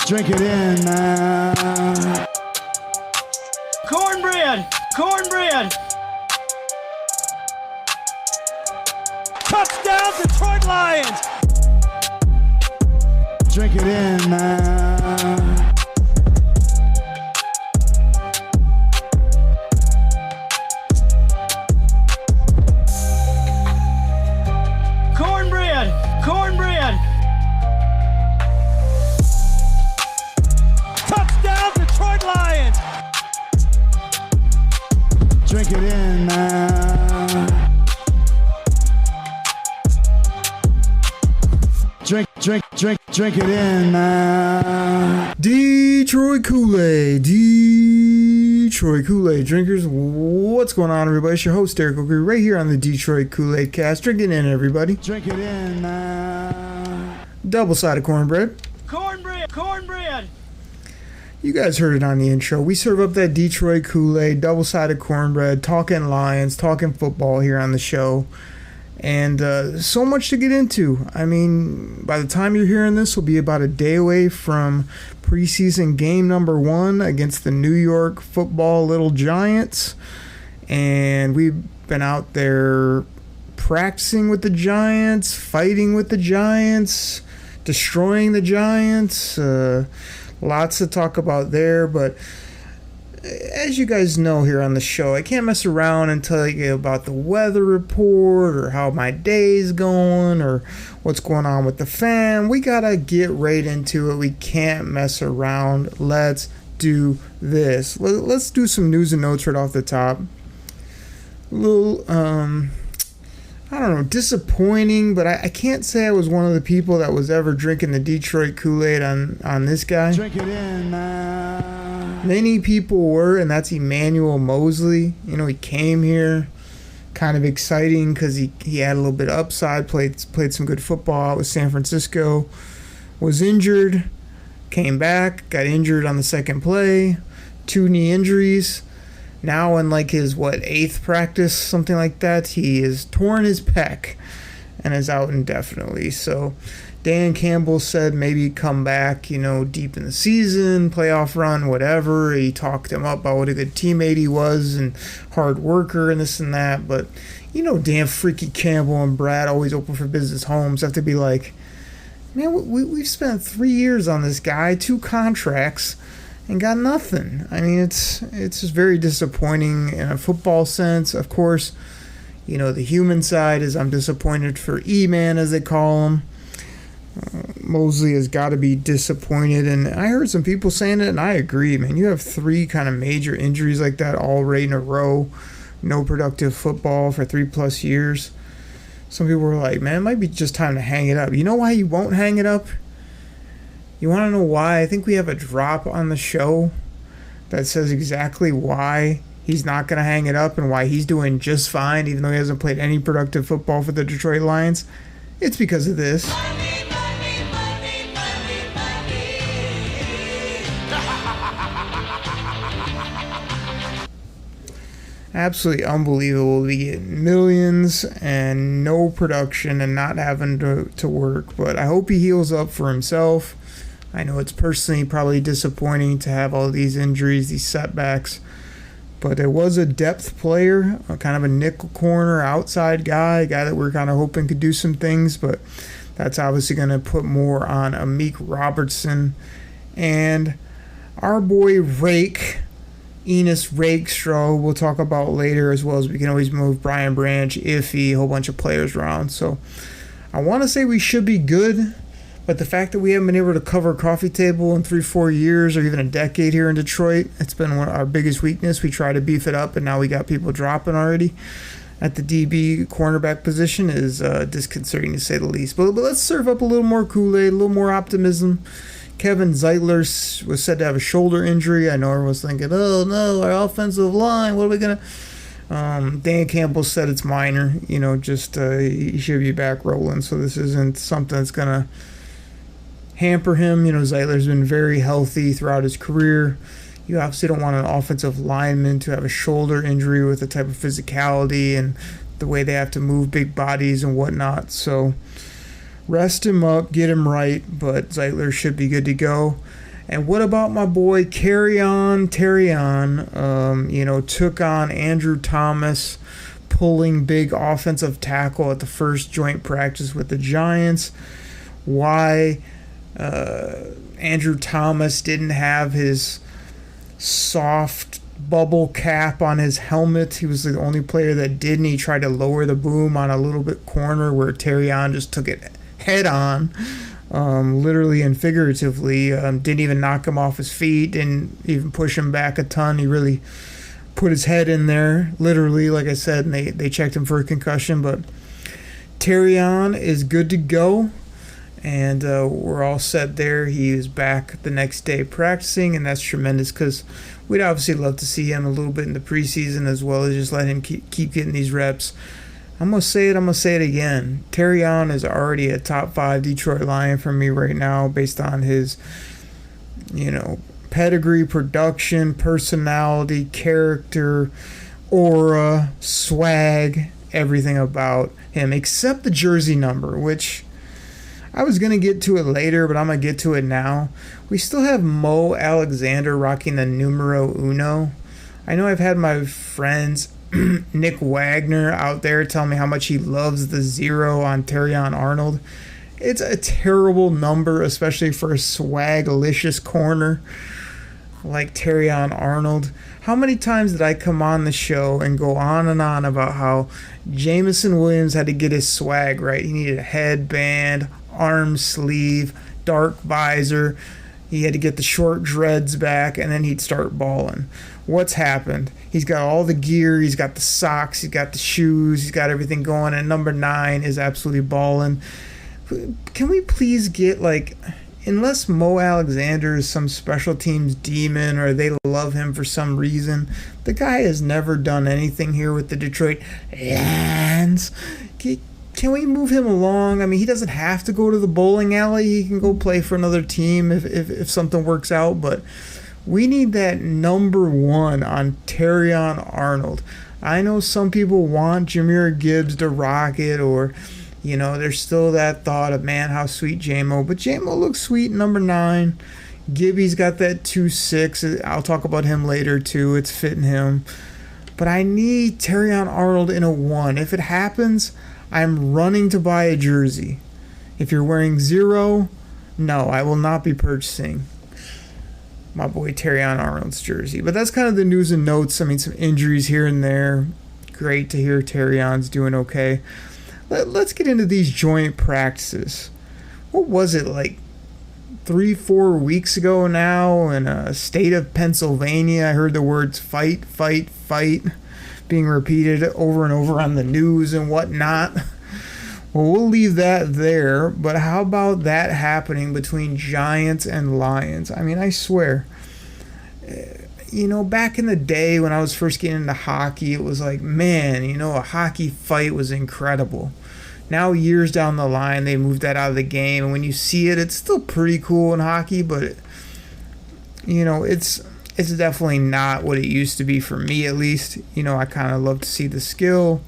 Drink it in, man. Cornbread! Cornbread! Touchdown, Detroit Lions! Drink it in, man. Cornbread! Cornbread! Touchdown, Detroit Lions! Drink it in, man. Drink it in, man. Detroit Koolaid, Detroit Koolaid drinkers. What's going on, everybody? It's your host, Derek O'Gree, right here on the Detroit Koolaid Cast. Drink it in, everybody. Drink it in, man. Double-sided cornbread. Cornbread! Cornbread! You guys heard it on the intro. We serve up that Detroit Kool-Aid, double-sided cornbread, talking Lions, talking football here on the show. And so much to get into. I mean, by the time you're hearing this, we'll be about a day away from preseason game number 1 against the New York Football Little Giants. And we've been out there practicing with the Giants, fighting with the Giants, destroying the Giants. Lots to talk about there, but as you guys know here on the show, I can't mess around and tell you about the weather report or how my day's going or what's going on with the fam. We gotta get right into it. We can't mess around. Let's do this. Let's do some news and notes right off the top. A little, I don't know, disappointing, but I can't say I was one of the people that was ever drinking the Detroit Kool-Aid on this guy. Drink it in, man. Many people were, and that's Emmanuel Mosley. You know, he came here, kind of exciting because he had a little bit of upside, played some good football out with San Francisco, was injured, came back, got injured on the second play, 2 knee injuries. Now in like his, 8th practice, something like that, he is torn his pec and is out indefinitely. So Dan Campbell said maybe come back, deep in the season, playoff run, whatever. He talked him up about what a good teammate he was and hard worker and this and that. But, Dan Freaky Campbell and Brad, always open for business homes, have to be like, man, we've spent 3 years on this guy, 2 contracts, and got nothing. I mean, it's just very disappointing in a football sense. Of course, the human side is I'm disappointed for E-Man, as they call him. Mosley has got to be disappointed, and I heard some people saying it, and I agree, man. You have 3 kind of major injuries like that all right in a row, no productive football for 3+ years. Some people were like, man, it might be just time to hang it up. You know why you won't hang it up? You want to know why? I think we have a drop on the show that says exactly why he's not going to hang it up and why he's doing just fine, even though he hasn't played any productive football for the Detroit Lions. It's because of this. Absolutely unbelievable to be getting millions and no production and not having to work. But I hope he heals up for himself. I know it's personally probably disappointing to have all these injuries, these setbacks. But it was a depth player, a kind of a nickel corner, outside guy, a guy that we're kind of hoping could do some things. But that's obviously going to put more on Amik Robertson. And our boy Rake, Enos Rakestraw, we'll talk about later, as well as we can always move Brian Branch, Iffy, a whole bunch of players around. So I want to say we should be good, but the fact that we haven't been able to cover a coffee table in 3-4 years or even a decade here in Detroit, it's been one of our biggest weakness. We try to beef it up, and now we got people dropping already at the DB cornerback position is disconcerting to say the least. But let's serve up a little more Kool-Aid, a little more optimism. Kevin Zeitler was said to have a shoulder injury. I know everyone's thinking, oh no, our offensive line, what are we going to... Dan Campbell said it's minor, he should be back rolling, so this isn't something that's going to hamper him. Zeitler's been very healthy throughout his career. You obviously don't want an offensive lineman to have a shoulder injury with the type of physicality and the way they have to move big bodies and whatnot, so rest him up, get him right, but Zeitler should be good to go. And what about my boy Terrion? Took on Andrew Thomas, pulling big offensive tackle at the first joint practice with the Giants. Why Andrew Thomas didn't have his soft bubble cap on his helmet. He was the only player that didn't. He tried to lower the boom on a little bit corner where Terrion just took it head on, literally and figuratively. Didn't even knock him off his feet, didn't even push him back a ton. He really put his head in there, literally, like I said, and they checked him for a concussion. But Terrion is good to go, and we're all set there. He is back the next day practicing, and that's tremendous because we'd obviously love to see him a little bit in the preseason as well as just let him keep getting these reps. I'm going to say it again. Terrion is already a top 5 Detroit Lion for me right now based on his, pedigree, production, personality, character, aura, swag, everything about him except the jersey number, which I was going to get to it later, but I'm going to get to it now. We still have Mo Alexander rocking the numero uno. I know I've had my friends Nick Wagner out there tell me how much he loves the 0 on Terrion Arnold. It's a terrible number, especially for a swaglicious corner like Terrion Arnold. How many times did I come on the show and go on and on about how Jameson Williams had to get his swag right? He needed a headband, arm sleeve, dark visor. He had to get the short dreads back, and then he'd start balling. What's happened? He's got all the gear. He's got the socks. He's got the shoes. He's got everything going, and number 9 is absolutely balling. Can we please get, unless Mo Alexander is some special teams demon or they love him for some reason, the guy has never done anything here with the Detroit Lions. Can we move him along? I mean, he doesn't have to go to the bowling alley. He can go play for another team if something works out. But we need that number 1 on Terrion Arnold. I know some people want Jahmyr Gibbs to rock it, or, there's still that thought of, man, how sweet J-Mo. But J-Mo looks sweet in number 9. Gibby's got that 2.6. I'll talk about him later, too. It's fitting him. But I need Terrion Arnold in a 1. If it happens, I'm running to buy a jersey. If you're wearing 0, no, I will not be purchasing my boy Terrion Arnold's jersey. But that's kind of the news and notes. I mean, some injuries here and there. Great to hear Terrion's doing okay. Let's get into these joint practices. What was it, 3-4 weeks ago now in a state of Pennsylvania? I heard the words fight, fight, fight being repeated over and over on the news and whatnot. Well, we'll leave that there, but how about that happening between Giants and Lions? I mean, I swear, back in the day when I was first getting into hockey, it was like, man, a hockey fight was incredible. Now, years down the line, they moved that out of the game, and when you see it, it's still pretty cool in hockey, but, it's definitely not what it used to be for me, at least. I kind of love to see the skill,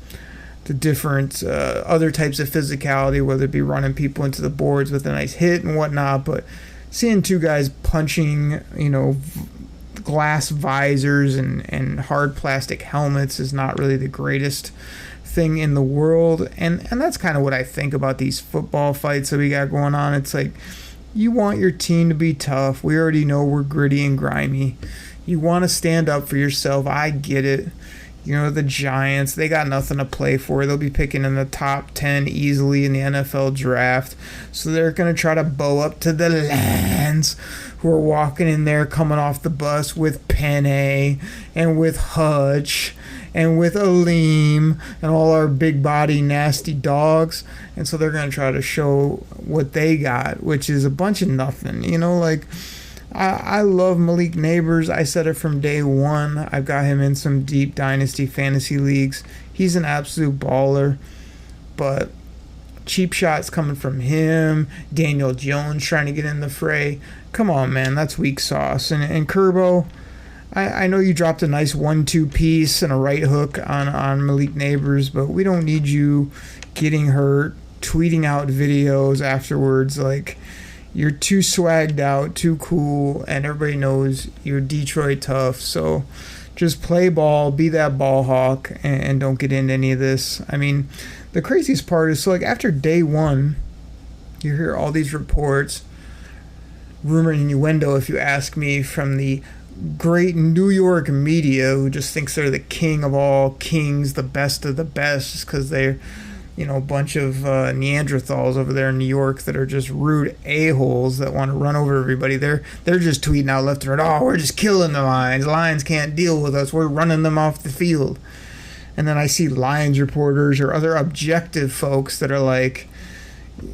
the different other types of physicality, whether it be running people into the boards with a nice hit and whatnot. But seeing 2 guys punching, glass visors and hard plastic helmets is not really the greatest thing in the world. And that's kind of what I think about these football fights that we got going on. It's like, you want your team to be tough. We already know we're gritty and grimy. You want to stand up for yourself. I get it. The Giants, they got nothing to play for. They'll be picking in the top 10 easily in the NFL draft. So they're going to try to bow up to the Lions, who are walking in there coming off the bus with Penne and with Hutch and with Aleem and all our big body nasty dogs. And so they're going to try to show what they got, which is a bunch of nothing. I love Malik Neighbors. I said it from day one. I've got him in some deep dynasty fantasy leagues. He's an absolute baller. But cheap shots coming from him. Daniel Jones trying to get in the fray. Come on, man. That's weak sauce. And Kerbo, I know you dropped a nice 1-2 piece and a right hook on Malik Neighbors, but we don't need you getting hurt, tweeting out videos afterwards like, you're too swagged out, too cool, and everybody knows you're Detroit tough. So just play ball, be that ball hawk, and don't get into any of this. I mean, the craziest part is, so like after day one, you hear all these reports, rumor and innuendo, if you ask me, from the great New York media, who just thinks they're the king of all kings, the best of the best, just because they're, you know, a bunch of Neanderthals over there in New York that are just rude a-holes that want to run over everybody. They're just tweeting out left and right, oh, we're just killing the Lions. Lions can't deal with us. We're running them off the field. And then I see Lions reporters or other objective folks that are like,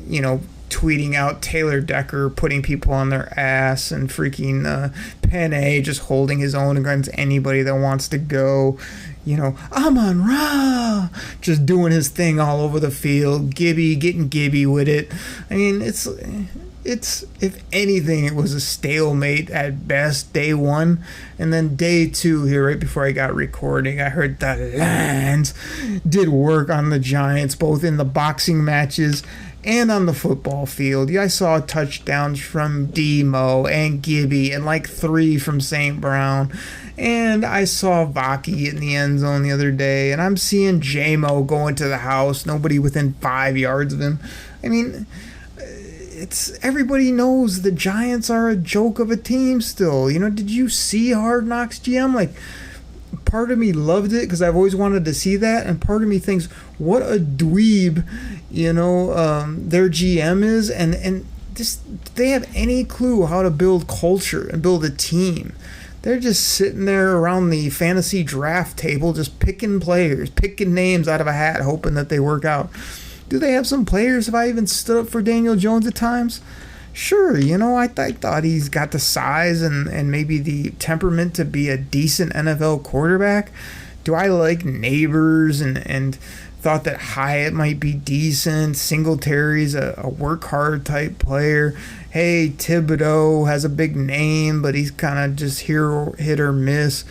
you know, tweeting out Taylor Decker putting people on their ass, and freaking Penne just holding his own against anybody that wants to go. You know, Amon Ra just doing his thing all over the field. Gibby getting Gibby with it. I mean, it's if anything, it was a stalemate at best, day one. And then day two here, right before I got recording, I heard the Lions did work on the Giants, both in the boxing matches and on the football field. Yeah, I saw touchdowns from Demo and Gibby and like 3 from St. Brown. And I saw Vaki in the end zone the other day. And I'm seeing J-Mo go into the house, nobody within 5 yards of him. I mean, it's everybody knows the Giants are a joke of a team still. You know, did you see Hard Knocks, GM? Like, part of me loved it because I've always wanted to see that, and part of me thinks, what a dweeb, you know, their GM is, and just they have any clue how to build culture and build a team. They're just sitting there around the fantasy draft table, just picking players, picking names out of a hat, hoping that they work out. Do they have some players? Have I even stood up for Daniel Jones at times? Sure, you know, I thought he's got the size and maybe the temperament to be a decent NFL quarterback. Do I like Neighbors and thought that Hyatt might be decent? Singletary's a work hard type player. Hey, Thibodeau has a big name, but he's kind of just hit or miss.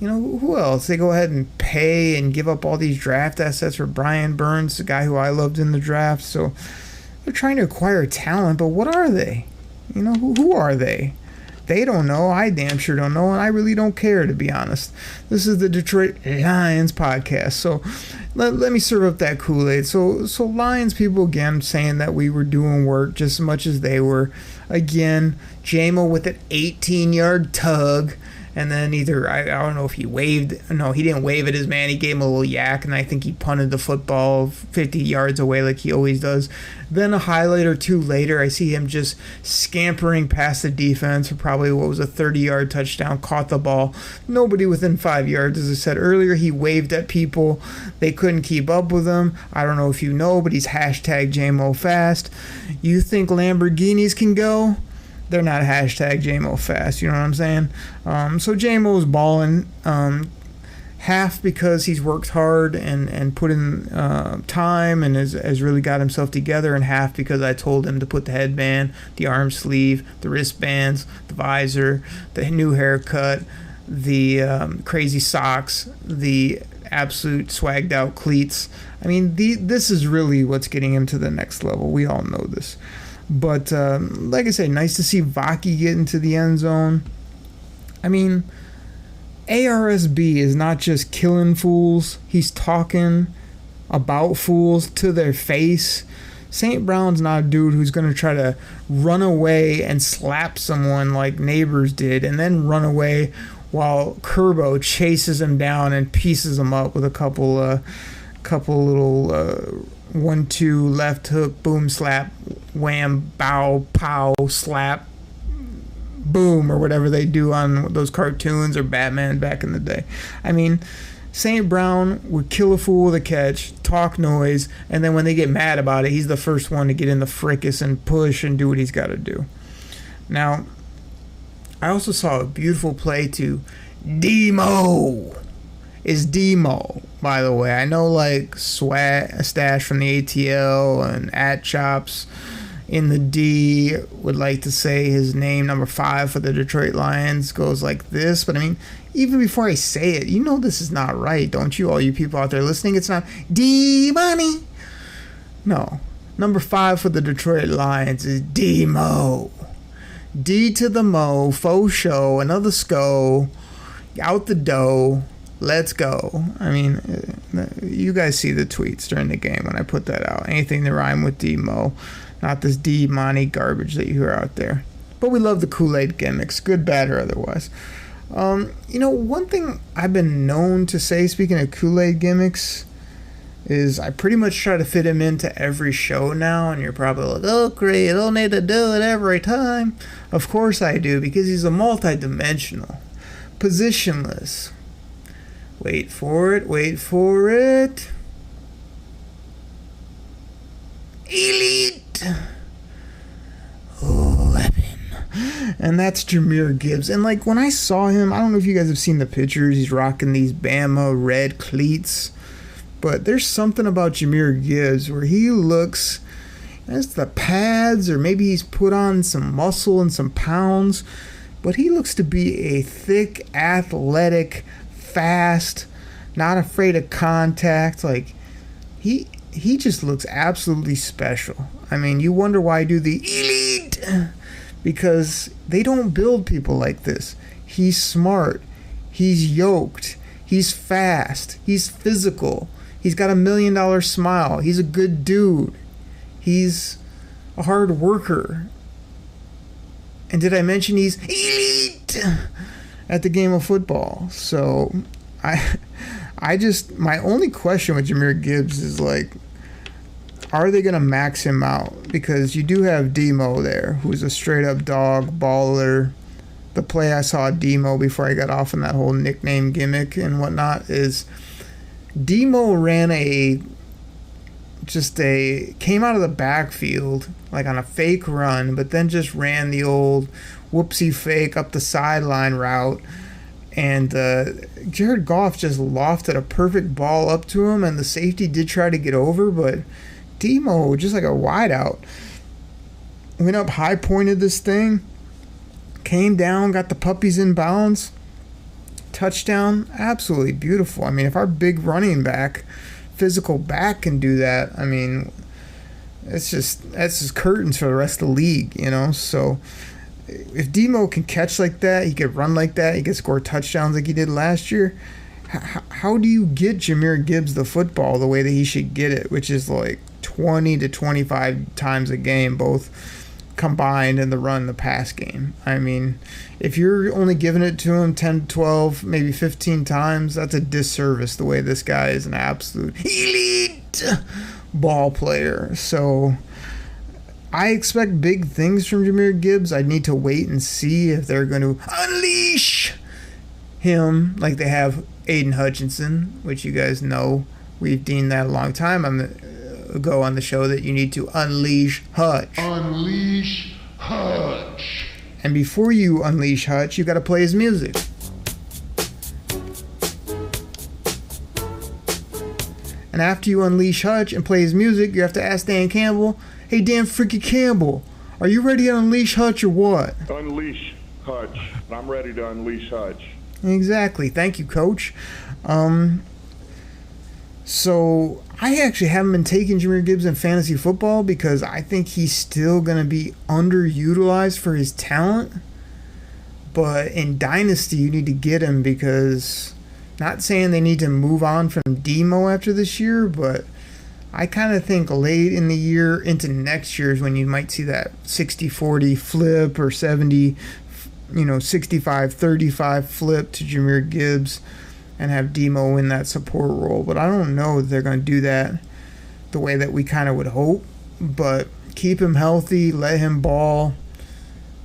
You know, who else? They go ahead and pay and give up all these draft assets for Brian Burns, the guy who I loved in the draft. So they're trying to acquire talent, but what are they? You know, who are they? They don't know. I damn sure don't know, and I really don't care, to be honest. This is the Detroit Lions podcast, so let me serve up that Kool-Aid. So Lions people, again, saying that we were doing work just as much as they were. Again, J-Mo with an 18-yard tug. And then either, I don't know if he waved. No, he didn't wave at his man. He gave him a little yak, and I think he punted the football 50 yards away like he always does. Then a highlight or two later, I see him just scampering past the defense for probably what was a 30-yard touchdown, caught the ball. Nobody within 5 yards. As I said earlier, he waved at people. They couldn't keep up with him. I don't know if you know, but he's hashtag JMO fast. You think Lamborghinis can go? They're not hashtag JMO fast, you know what I'm saying? So JMO's balling, half because he's worked hard and put in time and has really got himself together, and half because I told him to put the headband, the arm sleeve, the wristbands, the visor, the new haircut, the crazy socks, the absolute swagged out cleats. I mean, this is really what's getting him to the next level. We all know this. But like I say, nice to see Vaki get into the end zone. I mean, ARSB is not just killing fools. He's talking about fools to their face. St. Brown's not a dude who's going to try to run away and slap someone like Neighbors did and then run away while Kerbo chases him down and pieces him up with a couple little 1-2 left hook, boom, slap, wham, bow, pow, slap, boom, or whatever they do on those cartoons or Batman back in the day. I mean, St. Brown would kill a fool with a catch, talk noise, and then when they get mad about it, he's the first one to get in the frickus and push and do what he's got to do. Now, I also saw a beautiful play to Demo. Is Demo, by the way. I know, like, Stash from the ATL and at Chops in the D would like to say his name, number 5 for the Detroit Lions, goes like this. But I mean, even before I say it, you know this is not right, don't you? All you people out there listening, it's not D-Money. No, Number 5 for the Detroit Lions is D-Mo. D to the Mo, faux show, another SCO, out the dough, let's go. I mean, you guys see the tweets during the game when I put that out. Anything to rhyme with D-Mo, not this D-Money garbage that you hear out there. But we love the Kool-Aid gimmicks, good, bad, or otherwise. One thing I've been known to say, speaking of Kool-Aid gimmicks, is I pretty much try to fit him into every show now, and you're probably like, oh great, you don't need to do it every time. Of course I do, because he's a multi-dimensional, positionless. Wait for it. Elite weapon. And that's Jahmyr Gibbs. And like when I saw him, I don't know if you guys have seen the pictures, he's rocking these Bama red cleats. But there's something about Jahmyr Gibbs where he looks, as the pads, or maybe he's put on some muscle and some pounds, but he looks to be a thick, athletic, fast, not afraid of contact. Like, he just looks absolutely special. I mean, you wonder why I do the elite, because they don't build people like this. He's smart. He's yoked. He's fast. He's physical. He's got $1 million smile. He's a good dude. He's a hard worker. And did I mention he's elite at the game of football? So my only question with Jahmyr Gibbs is like, are they going to max him out? Because you do have D-Mo there, who's a straight up dog, baller. The play I saw D-Mo before I got off on that whole nickname gimmick and whatnot is D-Mo ran came out of the backfield like on a fake run, but then just ran the old whoopsie fake up the sideline route, and Jared Goff just lofted a perfect ball up to him, and the safety did try to get over, but D-Mo, just like a wideout, went up high, pointed this thing, came down, got the puppies in bounds, touchdown. Absolutely beautiful. I mean, if our big running back, physical back can do that, I mean, that's just curtains for the rest of the league, So if D-Mo can catch like that, he could run like that, he could score touchdowns like he did last year. How do you get Jahmyr Gibbs the football the way that he should get it, which is like 20 to 25 times a game, both combined in the run, the pass game? I mean, if you're only giving it to him 10, 12, maybe 15 times, that's a disservice the way this guy is an absolute elite ball player. So I expect big things from Jahmyr Gibbs. I need to wait and see if they're going to unleash him like they have Aiden Hutchinson, which you guys know we've deemed that a long time ago on the show that you need to unleash Hutch. Unleash Hutch. And before you unleash Hutch, you got to play his music. And after you unleash Hutch and play his music, you have to ask Dan Campbell, hey Dan freaking Campbell, are you ready to unleash Hutch or what? Unleash Hutch. I'm ready to unleash Hutch. Exactly. Thank you, Coach. So I actually haven't been taking Jahmyr Gibbs in fantasy football because I think he's still going to be underutilized for his talent. But in Dynasty, you need to get him because, not saying they need to move on from D-Mo after this year, but I kind of think late in the year into next year is when you might see that 60-40 flip or 70, 65-35 flip to Jahmyr Gibbs and have D-Mo in that support role. But I don't know if they're going to do that the way that we kind of would hope. But keep him healthy, let him ball.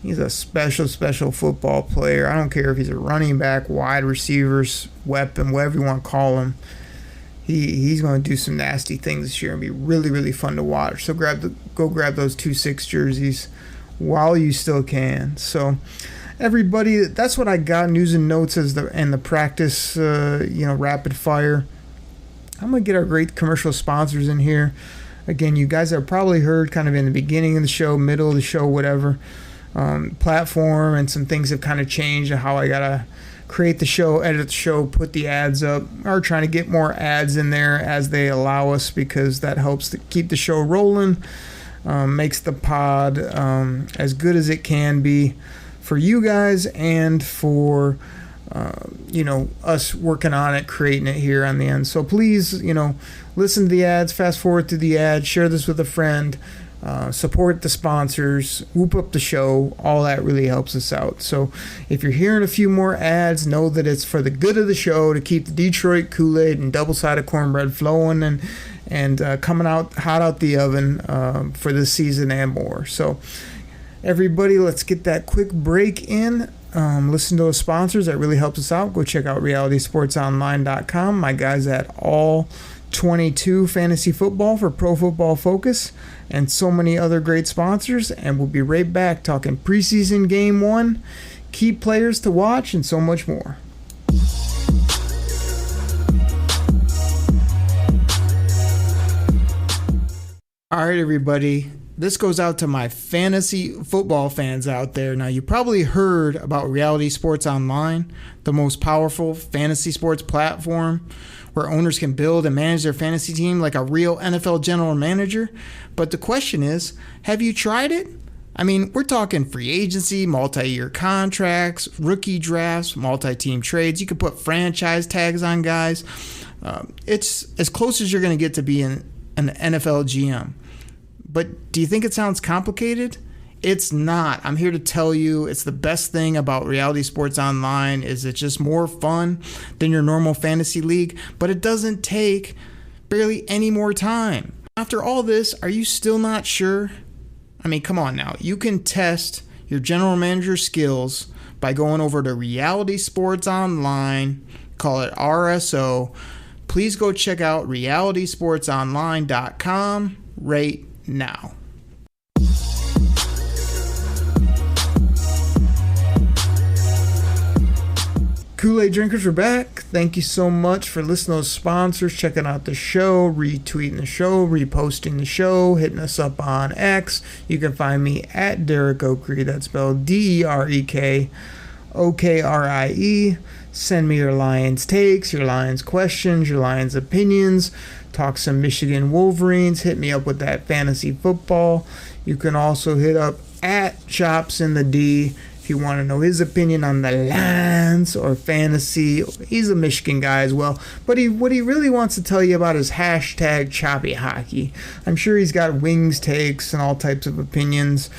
He's a special, special football player. I don't care if he's a running back, wide receivers, weapon, whatever you want to call him. He's going to do some nasty things this year and be really, really fun to watch. So go grab those 2-6 jerseys while you still can. So everybody, that's what I got. News and notes and the practice, rapid fire. I'm going to get our great commercial sponsors in here. Again, you guys have probably heard kind of in the beginning of the show, middle of the show, whatever. Platform and some things have kind of changed and how I got to create the show, edit the show, put the ads up, or trying to get more ads in there as they allow us, because that helps to keep the show rolling, makes the pod as good as it can be for you guys and for us working on it, creating it here on the end. So please, listen to the ads, fast forward through the ads, share this with a friend, support the sponsors, whoop up the show. All that really helps us out. So if you're hearing a few more ads, know that it's for the good of the show, to keep the Detroit Koolaid and double-sided cornbread flowing and coming out hot out the oven for this season and more. So everybody, let's get that quick break in. Listen to those sponsors. That really helps us out. Go check out realitysportsonline.com. My guys at All 22 Fantasy Football for Pro Football Focus, and so many other great sponsors. And we'll be right back talking preseason game 1, key players to watch, and so much more. All right, everybody. This goes out to my fantasy football fans out there. Now, you probably heard about Reality Sports Online, the most powerful fantasy sports platform where owners can build and manage their fantasy team like a real NFL general manager. But the question is, have you tried it? I mean, we're talking free agency, multi-year contracts, rookie drafts, multi-team trades. You can put franchise tags on guys. It's as close as you're going to get to being an NFL GM. But do you think it sounds complicated? It's not. I'm here to tell you it's the best thing about Reality Sports Online is it's just more fun than your normal fantasy league, but it doesn't take barely any more time. After all this, are you still not sure? I mean, come on now. You can test your general manager skills by going over to Reality Sports Online, call it RSO. Please go check out realitysportsonline.com right now. Kool-Aid drinkers, we're back. Thank you so much for listening to those sponsors, checking out the show, retweeting the show, reposting the show, hitting us up on X. You can find me at Derek Okrie. That's spelled DEREK OKRIE. Send me your Lions takes, your Lions questions, your Lions opinions. Talk some Michigan Wolverines. Hit me up with that fantasy football. You can also hit up at Chops in the D if you want to know his opinion on the Lions or fantasy. He's a Michigan guy as well. But what he really wants to tell you about is hashtag choppy hockey. I'm sure he's got wings takes and all types of opinions.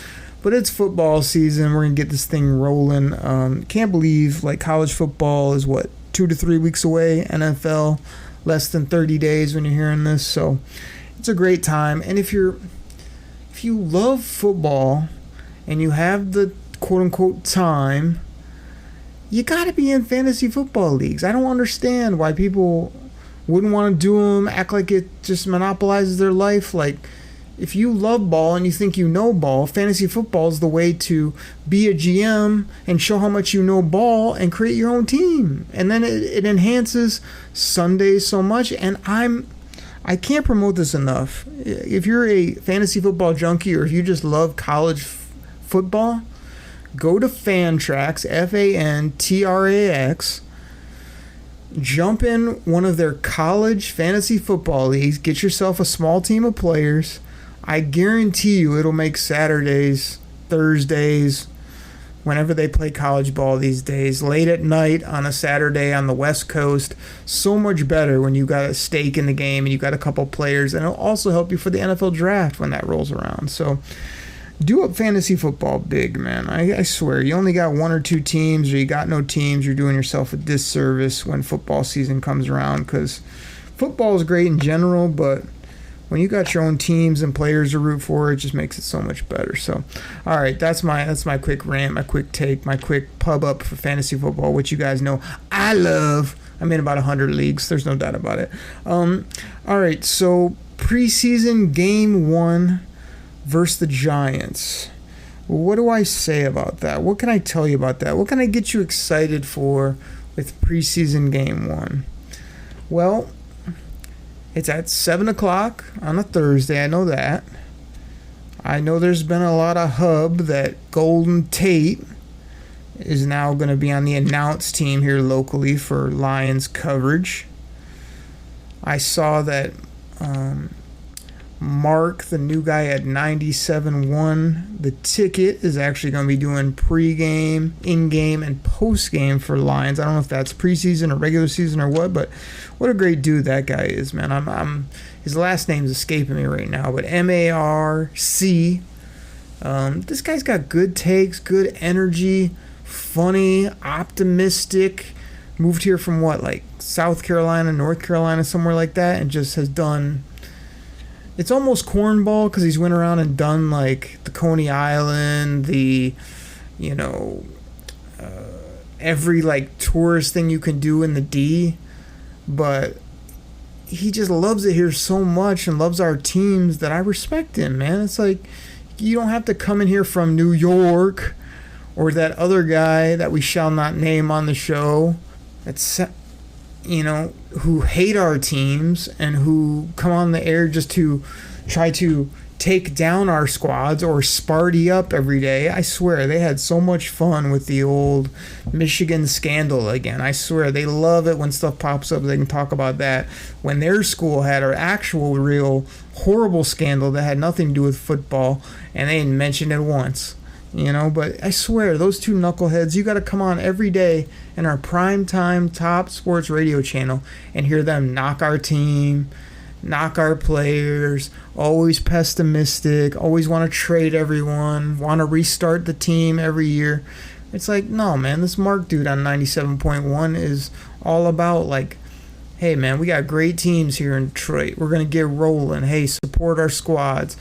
But it's football season. We're going to get this thing rolling. Can't believe college football is 2 to 3 weeks away. NFL, less than 30 days when you're hearing this. So it's a great time. And if you love football and you have the quote-unquote time, you got to be in fantasy football leagues. I don't understand why people wouldn't want to do them, act like it just monopolizes their life. If you love ball and you think you know ball, fantasy football is the way to be a GM and show how much you know ball and create your own team. And then it enhances Sundays so much. And I can't promote this enough. If you're a fantasy football junkie or if you just love college football, go to Fantrax, FANTRAX. Jump in one of their college fantasy football leagues. Get yourself a small team of players. I guarantee you it'll make Saturdays, Thursdays, whenever they play college ball these days, late at night on a Saturday on the West Coast, so much better when you got a stake in the game and you got a couple players. And it'll also help you for the NFL draft when that rolls around. So do up fantasy football big, man. I swear, you only got 1 or 2 teams or you got no teams, you're doing yourself a disservice when football season comes around, because football is great in general, but when you got your own teams and players to root for, it just makes it so much better. So, all right, that's my quick rant, my quick take, my quick pub up for fantasy football, which you guys know I love. I'm in about 100 leagues. There's no doubt about it. All right, so preseason game 1 versus the Giants. What do I say about that? What can I tell you about that? What can I get you excited for with preseason game 1? Well, it's at 7 o'clock on a Thursday. I know that. I know there's been a lot of hub that Golden Tate is now going to be on the announce team here locally for Lions coverage. I saw that Mark, the new guy at 97.1, the ticket is actually going to be doing pregame, in-game, and post-game for Lions. I don't know if that's preseason or regular season or what, but what a great dude that guy is, man. I'm his last name's escaping me right now, but M-A-R-C. This guy's got good takes, good energy, funny, optimistic. Moved here from what, like South Carolina, North Carolina, somewhere like that, and just has done... It's almost cornball because he's went around and done like the Coney Island, the, every like tourist thing you can do in the D, but he just loves it here so much and loves our teams that I respect him, man. It's like you don't have to come in here from New York or that other guy that we shall not name on the show that's, who hate our teams and who come on the air just to try to take down our squads or Sparty up every day. I swear, they had so much fun with the old Michigan scandal again. I swear, they love it when stuff pops up. They can talk about that. When their school had an actual, real, horrible scandal that had nothing to do with football, and they didn't mention it once. But I swear, those two knuckleheads, you got to come on every day in our primetime top sports radio channel and hear them knock our team, knock our players, always pessimistic, always want to trade everyone, want to restart the team every year. It's like, no, man, this Mark dude on 97.1 is all about, like, hey, man, we got great teams here in Detroit. We're going to get rolling. Hey, support our squads.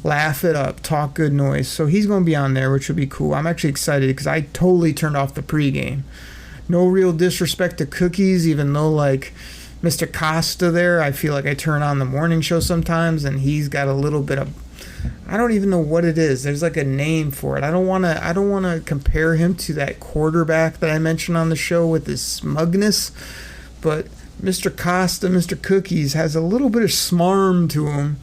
Laugh it up, talk good noise. So he's going to be on there, which will be cool. I'm actually excited because I totally turned off the pregame. No real disrespect to Cookies, even though, like, Mr. Costa there, I feel like I turn on the morning show sometimes, and he's got a little bit of... I don't even know what it is. There's, like, a name for it. I don't want to compare him to that quarterback that I mentioned on the show with his smugness, but Mr. Costa, Mr. Cookies, has a little bit of smarm to him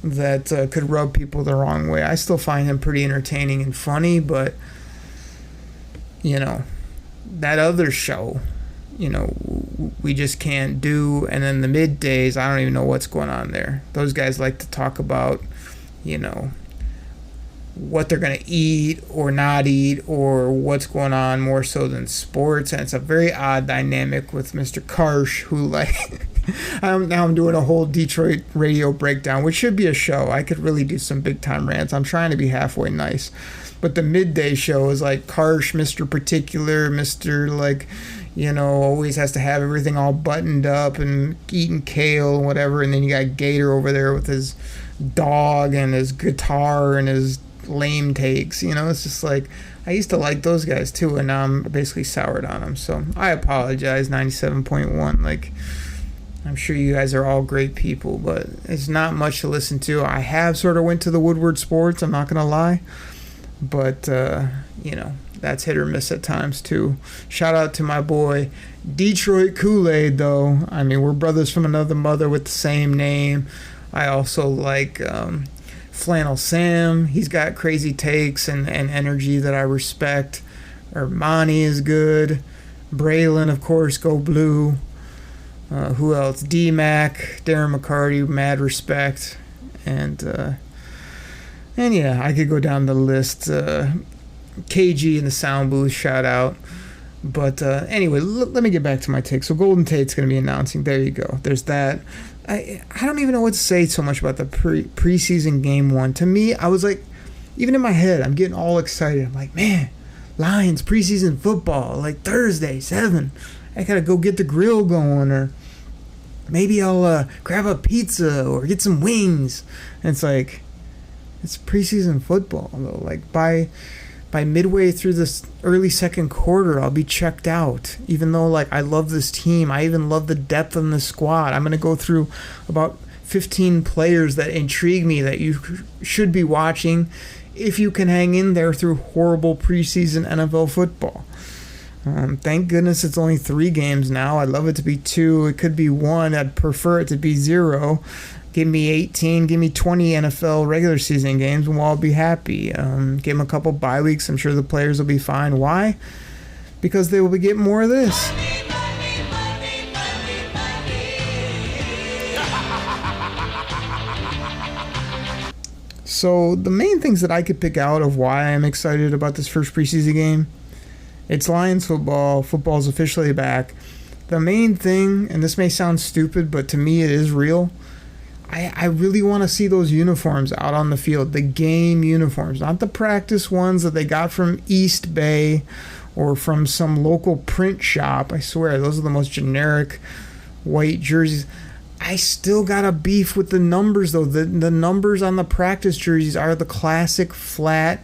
that could rub people the wrong way. I still find him pretty entertaining and funny, but that other show, we just can't do. And then the middays, I don't even know what's going on there. Those guys like to talk about what they're going to eat or not eat or what's going on more so than sports. And it's a very odd dynamic with Mr. Karsh, who, like, now I'm doing a whole Detroit radio breakdown, which should be a show. I could really do some big time rants. I'm trying to be halfway nice. But the midday show is like Karsh, Mr. Particular, Mr. like, always has to have everything all buttoned up and eating kale and whatever. And then you got Gator over there with his dog and his guitar and his lame takes. It's just like, I used to like those guys too, and now I'm basically soured on them. So I apologize, 97.1. Like, I'm sure you guys are all great people, but it's not much to listen to. I have sort of went to the Woodward Sports, I'm not going to lie. But, that's hit or miss at times too. Shout out to my boy, Detroit Koolaid, though. I mean, we're brothers from another mother with the same name. I also like Flannel Sam. He's got crazy takes and energy that I respect. Armani is good. Braylon, of course, go blue. Who else? D-Mac, Darren McCarty, mad respect. And yeah, I could go down the list. KG in the sound booth, shout out. But anyway, let me get back to my take. So Golden Tate's going to be announcing. There you go. There's that. I don't even know what to say so much about the preseason game one. To me, I was like, even in my head, I'm getting all excited. I'm like, man, Lions preseason football, like Thursday, 7. I got to go get the grill going, or maybe I'll grab a pizza or get some wings. And it's like, it's preseason football, though. Like, by midway through this early second quarter, I'll be checked out. Even though, like, I love this team. I even love the depth in the squad. I'm going to go through about 15 players that intrigue me that you should be watching if you can hang in there through horrible preseason NFL football. Thank goodness it's only 3 games now. I'd love it to be 2. It could be 1. I'd prefer it to be 0. Give me 18, give me 20 NFL regular season games, and we'll all be happy. Give them a couple bye weeks. I'm sure the players will be fine. Why? Because they will be getting more of this. So the main things that I could pick out of why I'm excited about this first preseason game, it's Lions football. Football's officially back. The main thing, and this may sound stupid, but to me it is real, I really want to see those uniforms out on the field, the game uniforms, not the practice ones that they got from East Bay or from some local print shop. I swear, those are the most generic white jerseys. I still got a beef with the numbers, though. The numbers on the practice jerseys are the classic flat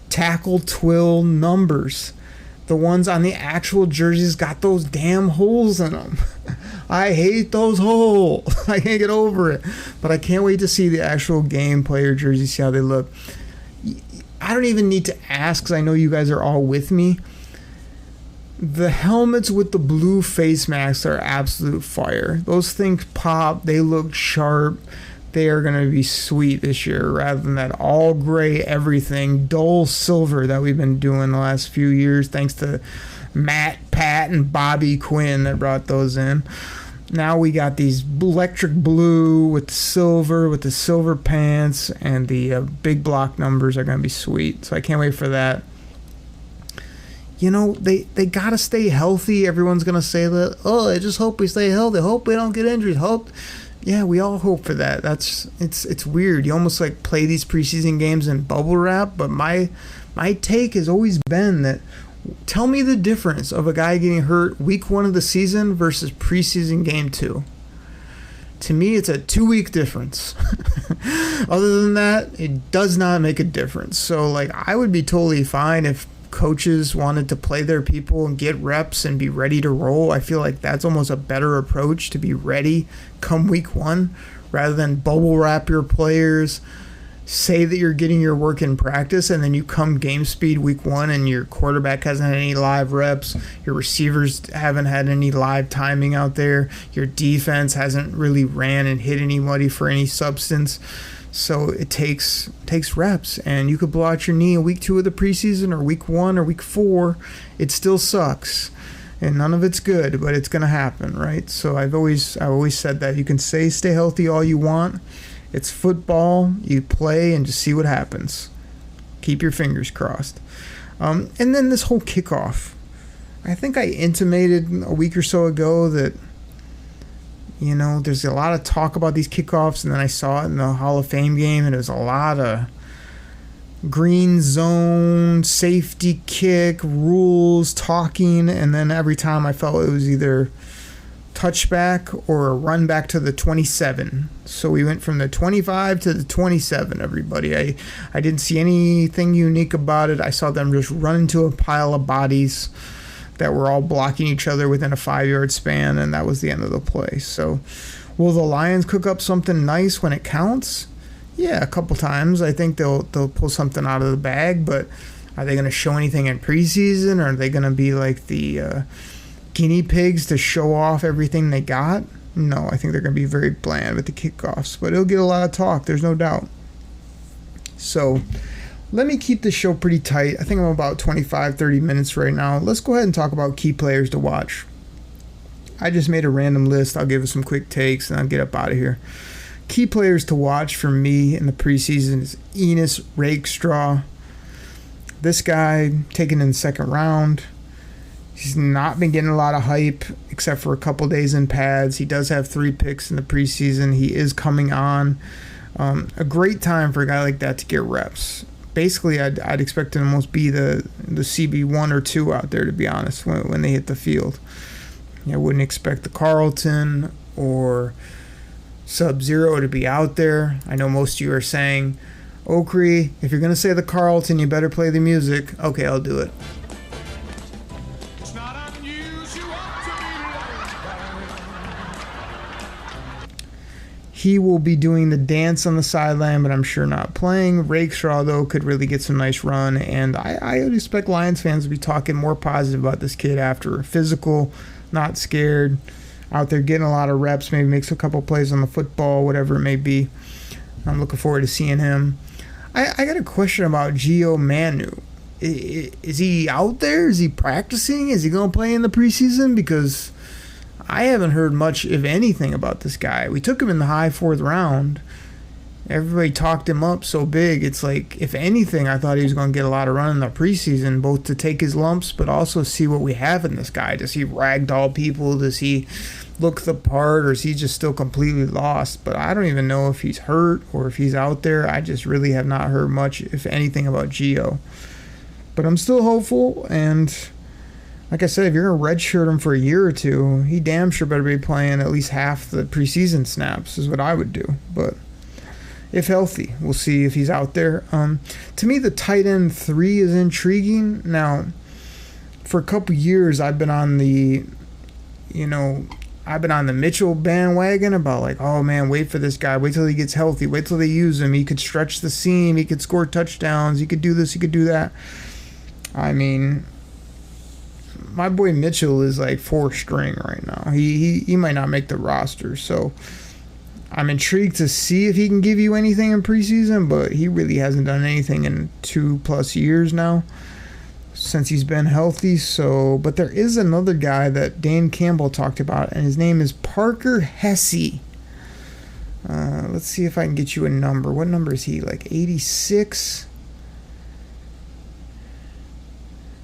tackle twill numbers. The ones on the actual jerseys got those damn holes in them. I hate those holes. I can't get over it. But I can't wait to see the actual game player jerseys, see how they look. I don't even need to ask because I know you guys are all with me. The helmets with the blue face masks are absolute fire. Those things pop. They look sharp. They are going to be sweet this year rather than that all gray everything, dull silver that we've been doing the last few years thanks to Matt, Pat, and Bobby Quinn that brought those in. Now we got these electric blue with the silver pants, and the big block numbers are going to be sweet. So I can't wait for that. You know, they got to stay healthy. Everyone's going to say that, oh, I just hope we stay healthy. Hope we don't get injured. Hope. Yeah, we all hope for that. It's weird. You almost like play these preseason games in bubble wrap, but my take has always been that tell me the difference of a guy getting hurt week 1 of the season versus preseason game 2. To me, it's a 2-week difference. Other than that, it does not make a difference. So, like, I would be totally fine if coaches wanted to play their people and get reps and be ready to roll. I feel like that's almost a better approach, to be ready come week 1 rather than bubble wrap your players, say that you're getting your work in practice, and then you come game speed week 1 and your quarterback hasn't had any live reps, your receivers haven't had any live timing out there, your defense hasn't really ran and hit anybody for any substance. So it takes reps, and you could blow out your knee in week 2 of the preseason or week 1 or week 4. It still sucks, and none of it's good, but it's going to happen, right? So I've always said that. You can stay healthy all you want. It's football. You play and just see what happens. Keep your fingers crossed. And then this whole kickoff. I think I intimated a week or so ago that, you know, there's a lot of talk about these kickoffs, and then I saw it in the Hall of Fame game, and it was a lot of green zone, safety kick, rules, talking, and then every time I felt it was either touchback or a run back to the 27. So we went from the 25 to the 27, everybody. I didn't see anything unique about it. I saw them just run into a pile of bodies that were all blocking each other within a 5-yard span, and that was the end of the play. So will the Lions cook up something nice when it counts? Yeah, a couple times. I think they'll pull something out of the bag, but are they going to show anything in preseason, or are they going to be like the guinea pigs to show off everything they got? No, I think they're going to be very bland with the kickoffs, but it'll get a lot of talk, there's no doubt. So let me keep the show pretty tight. I think I'm about 25-30 minutes right now. Let's go ahead and talk about key players to watch. I just made a random list. I'll give it some quick takes, and I'll get up out of here. Key players to watch for me in the preseason is Enos Rakestraw. This guy, taken in the second round. He's not been getting a lot of hype except for a couple days in pads. He does have 3 picks in the preseason. He is coming on. A great time for a guy like that to get reps. Basically, I'd expect him to almost be the CB1 or 2 out there, to be honest, when they hit the field. I wouldn't expect the Carlton or Sub-Zero to be out there. I know most of you are saying, Okri, if you're going to say the Carlton, you better play the music. Okay, I'll do it. He will be doing the dance on the sideline, but I'm sure not playing. Rakestraw, though, could really get some nice run, and I would expect Lions fans to be talking more positive about this kid after. Physical, not scared. out there getting a lot of reps, maybe makes a couple plays on the football, whatever it may be. I'm looking forward to seeing him. I got a question about Gio Manu. Is he out there? Is he practicing? Is he going to play in the preseason? Because I haven't heard much, if anything, about this guy. We took him in the high 4th round. Everybody talked him up so big. It's like, if anything, I thought he was going to get a lot of run in the preseason, both to take his lumps, but also see what we have in this guy. Does he ragdoll people? Does he look the part, or is he just still completely lost? But I don't even know if he's hurt or if he's out there. I just really have not heard much, if anything, about Gio. But I'm still hopeful, and like I said, if you're going to redshirt him for a year or two, he damn sure better be playing at least half the preseason snaps, is what I would do. But if healthy, we'll see if he's out there. To me, the tight end 3 is intriguing. Now, for a couple years, I've been on the Mitchell bandwagon about like, oh man, wait for this guy. Wait till he gets healthy. Wait till they use him. He could stretch the seam. He could score touchdowns. He could do this. He could do that. I mean, my boy Mitchell is like 4th string right now. He might not make the roster. So I'm intrigued to see if he can give you anything in preseason, but he really hasn't done anything in 2+ years now since he's been healthy. So, but there is another guy that Dan Campbell talked about, and his name is Parker Hesse. Let's see if I can get you a number. What number is he? Like 86?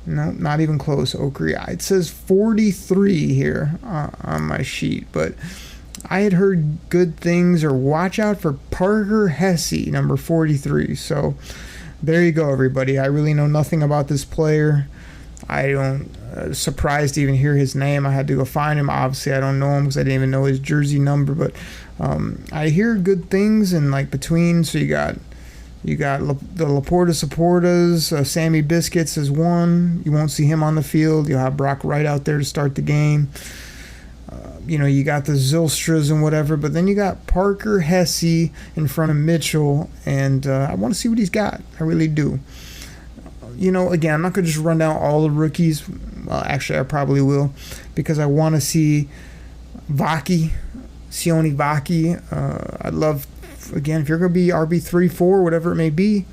No, not even close, Okri. It says 43 here on my sheet, but I had heard good things, or watch out for Parker Hesse, number 43. So there you go, everybody. I really know nothing about this player. I don't surprised to even hear his name. I had to go find him. Obviously, I don't know him because I didn't even know his jersey number. But I hear good things, and like between, so you got the Laporta Supportas, Sammy Biscuits is one. You won't see him on the field. You'll have Brock Wright out there to start the game. You got the Zylstras and whatever, but then you got Parker Hesse in front of Mitchell, and I want to see what he's got. I really do. Again, I'm not going to just run down all the rookies. Well, actually, I probably will, because I want to see Sione Vaki. I'd love, again, if you're going to be RB3, 4, whatever it may be,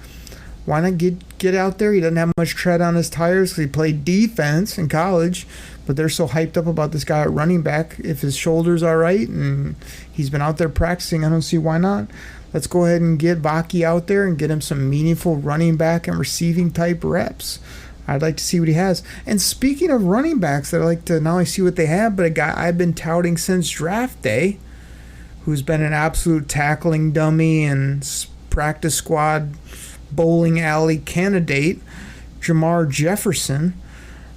why not get out there? He doesn't have much tread on his tires because he played defense in college, but they're so hyped up about this guy at running back. If his shoulder's all right and he's been out there practicing, I don't see why not. Let's go ahead and get Vaki out there and get him some meaningful running back and receiving type reps. I'd like to see what he has. And speaking of running backs, I'd like to not only see what they have, but a guy I've been touting since draft day, who's been an absolute tackling dummy and practice squad bowling alley candidate, Jamar Jefferson.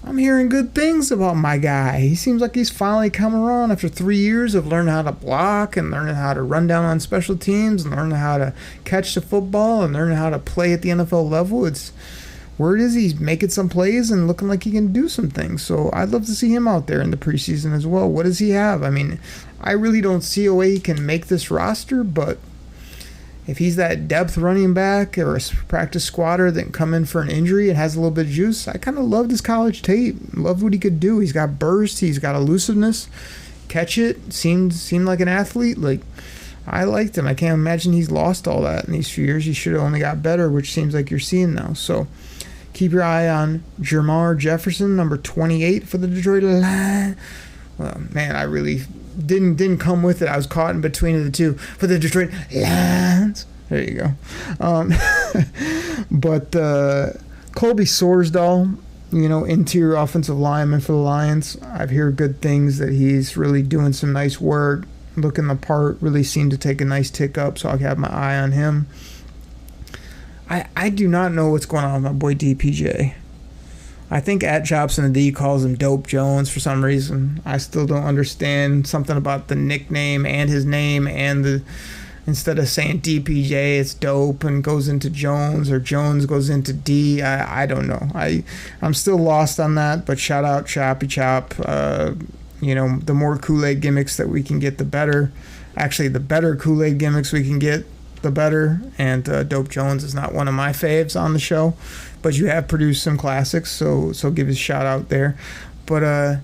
I'm hearing good things about my guy. He seems like he's finally come around after 3 years of learning how to block and learning how to run down on special teams and learning how to catch the football and learning how to play at the NFL level. Word is he's making some plays and looking like he can do some things. So I'd love to see him out there in the preseason as well. What does he have? I mean, I really don't see a way he can make this roster, but if he's that depth running back or a practice squatter that can come in for an injury and has a little bit of juice, I kind of loved his college tape. Loved what he could do. He's got burst. He's got elusiveness. Catch it. Seemed like an athlete. Like, I liked him. I can't imagine he's lost all that in these few years. He should have only got better, which seems like you're seeing now. So keep your eye on Jamar Jefferson, number 28 for the Detroit Line. Well, man, I really didn't come with it. I was caught in between the two for the Detroit Lions. There you go. But Colby Sorsdahl, interior offensive lineman for the Lions. I've heard good things that he's really doing some nice work, looking the part, really seemed to take a nice tick up, so I'll have my eye on him. I do not know what's going on with my boy DPJ. I think at Jobson and D calls him Dope Jones for some reason. I still don't understand something about the nickname and his name, and instead of saying DPJ, it's Dope and goes into Jones, or Jones goes into D. I don't know. I'm still lost on that, but shout out Choppy Chop. The more Kool-Aid gimmicks that we can get, the better. Actually, the better Kool-Aid gimmicks we can get, the better. And Dope Jones is not one of my faves on the show, but you have produced some classics, so give a shout out there. But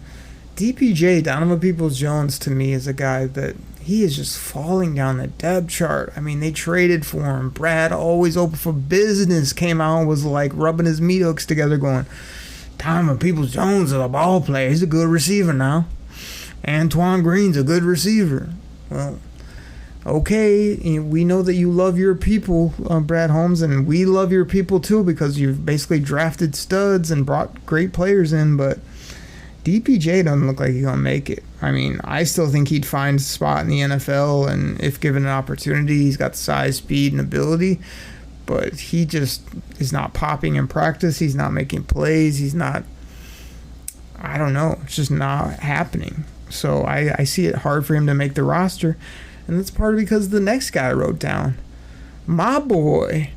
DPJ, Donovan Peoples-Jones, to me is a guy that he is just falling down the depth chart. I mean, they traded for him. Brad, always open for business, came out and was like rubbing his meat hooks together going, Donovan Peoples-Jones is a ball player. He's a good receiver now. Antoine Green's a good receiver. Well, okay, we know that you love your people, Brad Holmes, and we love your people too because you've basically drafted studs and brought great players in, but DPJ doesn't look like he's going to make it. I mean, I still think he'd find a spot in the NFL, and if given an opportunity, he's got the size, speed, and ability, but he just is not popping in practice. He's not making plays. He's not, I don't know, it's just not happening. So I see it hard for him to make the roster, and that's part of because the next guy I wrote down, my boy,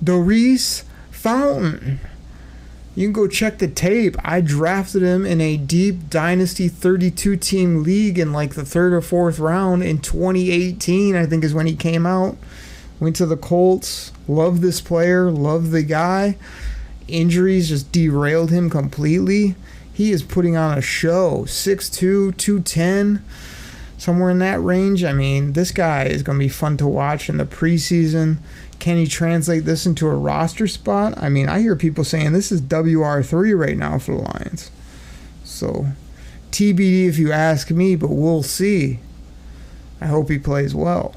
Doris Fountain. You can go check the tape. I drafted him in a deep Dynasty 32-team league in like the 3rd or 4th round in 2018, I think is when he came out. Went to the Colts. Love this player. Love the guy. Injuries just derailed him completely. He is putting on a show. 6'2", 210, somewhere in that range. I mean, this guy is going to be fun to watch in the preseason. Can he translate this into a roster spot? I mean, I hear people saying this is WR3 right now for the Lions. So, TBD if you ask me, but we'll see. I hope he plays well.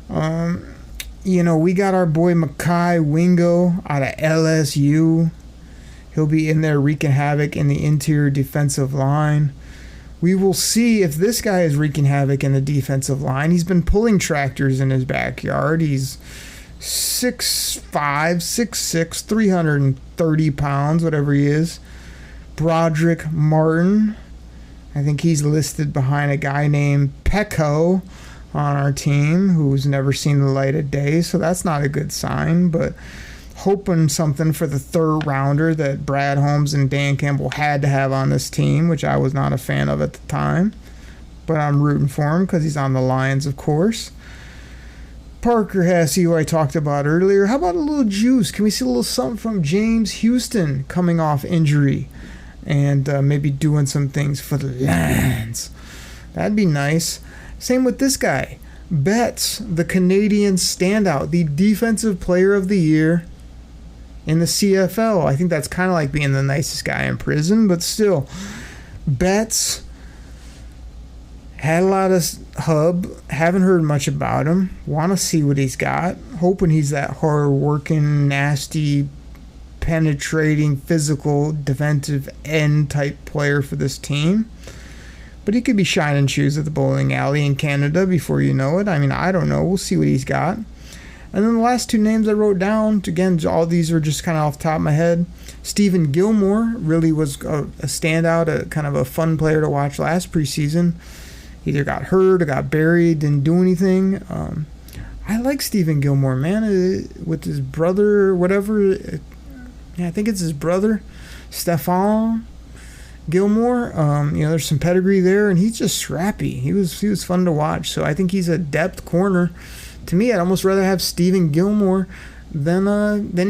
We got our boy Mekhi Wingo out of LSU. He'll be in there wreaking havoc in the interior defensive line. We will see if this guy is wreaking havoc in the defensive line. He's been pulling tractors in his backyard. He's 6'5", 6'6", 330 pounds, whatever he is. Broderick Martin. I think he's listed behind a guy named Pecco on our team who's never seen the light of day, so that's not a good sign, but hoping something for the 3rd rounder that Brad Holmes and Dan Campbell had to have on this team, which I was not a fan of at the time, but I'm rooting for him because he's on the Lions, of course. Parker Hesse, who I talked about earlier. How about a little juice? Can we see a little something from James Houston coming off injury and maybe doing some things for the Lions? That'd be nice. Same with this guy, Betts, the Canadian standout, the defensive player of the year in the CFL. I think that's kind of like being the nicest guy in prison, but still, Betts had a lot of hub, haven't heard much about him, want to see what he's got, hoping he's that hard-working, nasty, penetrating, physical, defensive end type player for this team. But he could be shining shoes at the bowling alley in Canada before you know it. I mean, I don't know. We'll see what he's got. And then the last 2 names I wrote down, again, all these are just kind of off the top of my head. Stephen Gilmore really was a standout, a kind of a fun player to watch last preseason. Either got hurt or got buried, didn't do anything. I like Stephen Gilmore, man, with his brother or whatever. Yeah, I think it's his brother, Stephon Gilmore. There's some pedigree there, and he's just scrappy. He was fun to watch. So I think he's a depth corner. To me, I'd almost rather have Stephen Gilmore than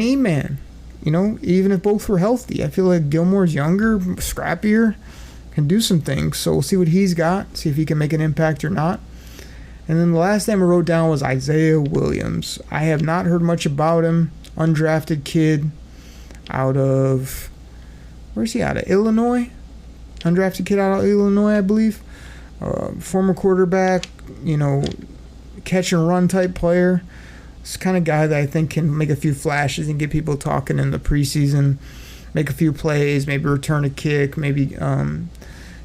E-Man. Even if both were healthy, I feel like Gilmore's younger, scrappier, can do some things. So we'll see what he's got, see if he can make an impact or not. And then the last name I wrote down was Isaiah Williams. I have not heard much about him. Undrafted kid out of, where's he out of? Illinois? Undrafted kid out of Illinois, I believe. Former quarterback, catch and run type player. It's the kind of guy that I think can make a few flashes and get people talking in the preseason, make a few plays, maybe return a kick, maybe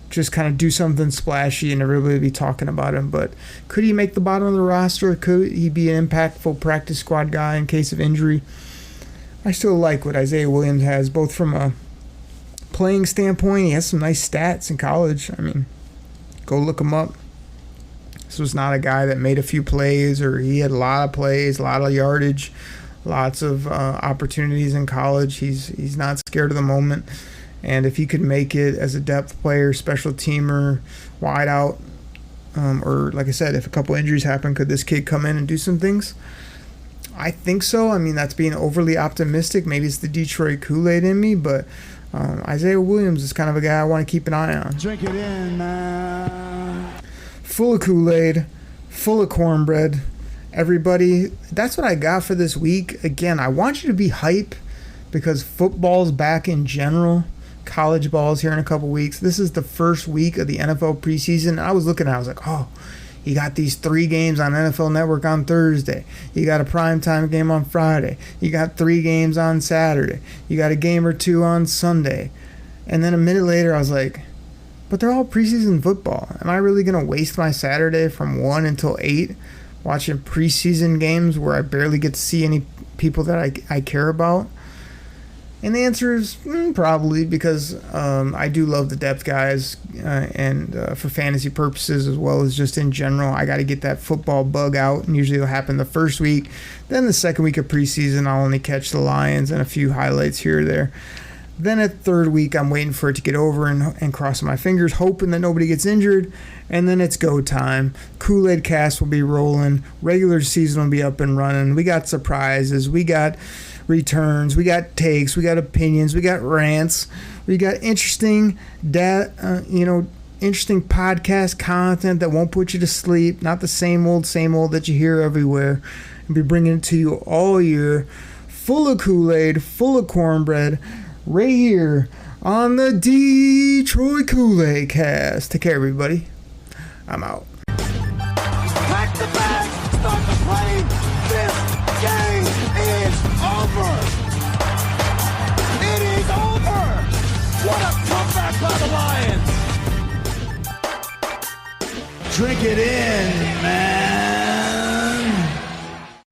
just kind of do something splashy and everybody will be talking about him. But could he make the bottom of the roster? Could he be an impactful practice squad guy in case of injury? I still like what Isaiah Williams has, both from a playing standpoint. He has some nice stats in college. I mean, go look him up. This was not a guy that made a few plays, or he had a lot of plays, a lot of yardage, lots of opportunities in college. He's not scared of the moment. And if he could make it as a depth player, special teamer, wide out, or like I said, if a couple injuries happen, could this kid come in and do some things? I think so. I mean, that's being overly optimistic. Maybe it's the Detroit Koolaid in me, but Isaiah Williams is kind of a guy I want to keep an eye on. Drink it in now. Full of Kool-Aid, full of cornbread. Everybody, that's what I got for this week. Again, I want you to be hype because football's back in general. College ball's here in a couple weeks. This is the first week of the NFL preseason. I was looking at it, I was like, oh, you got these 3 games on NFL Network on Thursday. You got a primetime game on Friday. You got 3 games on Saturday. You got a game or 2 on Sunday. And then a minute later, I was like, but they're all preseason football. Am I really going to waste my Saturday from 1 until 8 watching preseason games where I barely get to see any people that I care about? And the answer is probably, because I do love the depth guys, and for fantasy purposes as well as just in general, I got to get that football bug out, and usually it'll happen the first week. Then the second week of preseason, I'll only catch the Lions and a few highlights here or there. Then at third week, I'm waiting for it to get over and crossing my fingers, hoping that nobody gets injured. And then it's go time. Koolaid Cast will be rolling. Regular season will be up and running. We got surprises. We got returns. We got takes. We got opinions. We got rants. We got interesting podcast content that won't put you to sleep. Not the same old that you hear everywhere. And be bringing it to you all year, full of Kool-Aid, full of cornbread, right here on the Detroit Koolaid Cast. Take care, everybody. I'm out. Pack the bags, start the plane. This game is over. It is over. What a comeback by the Lions. Drink it in, man.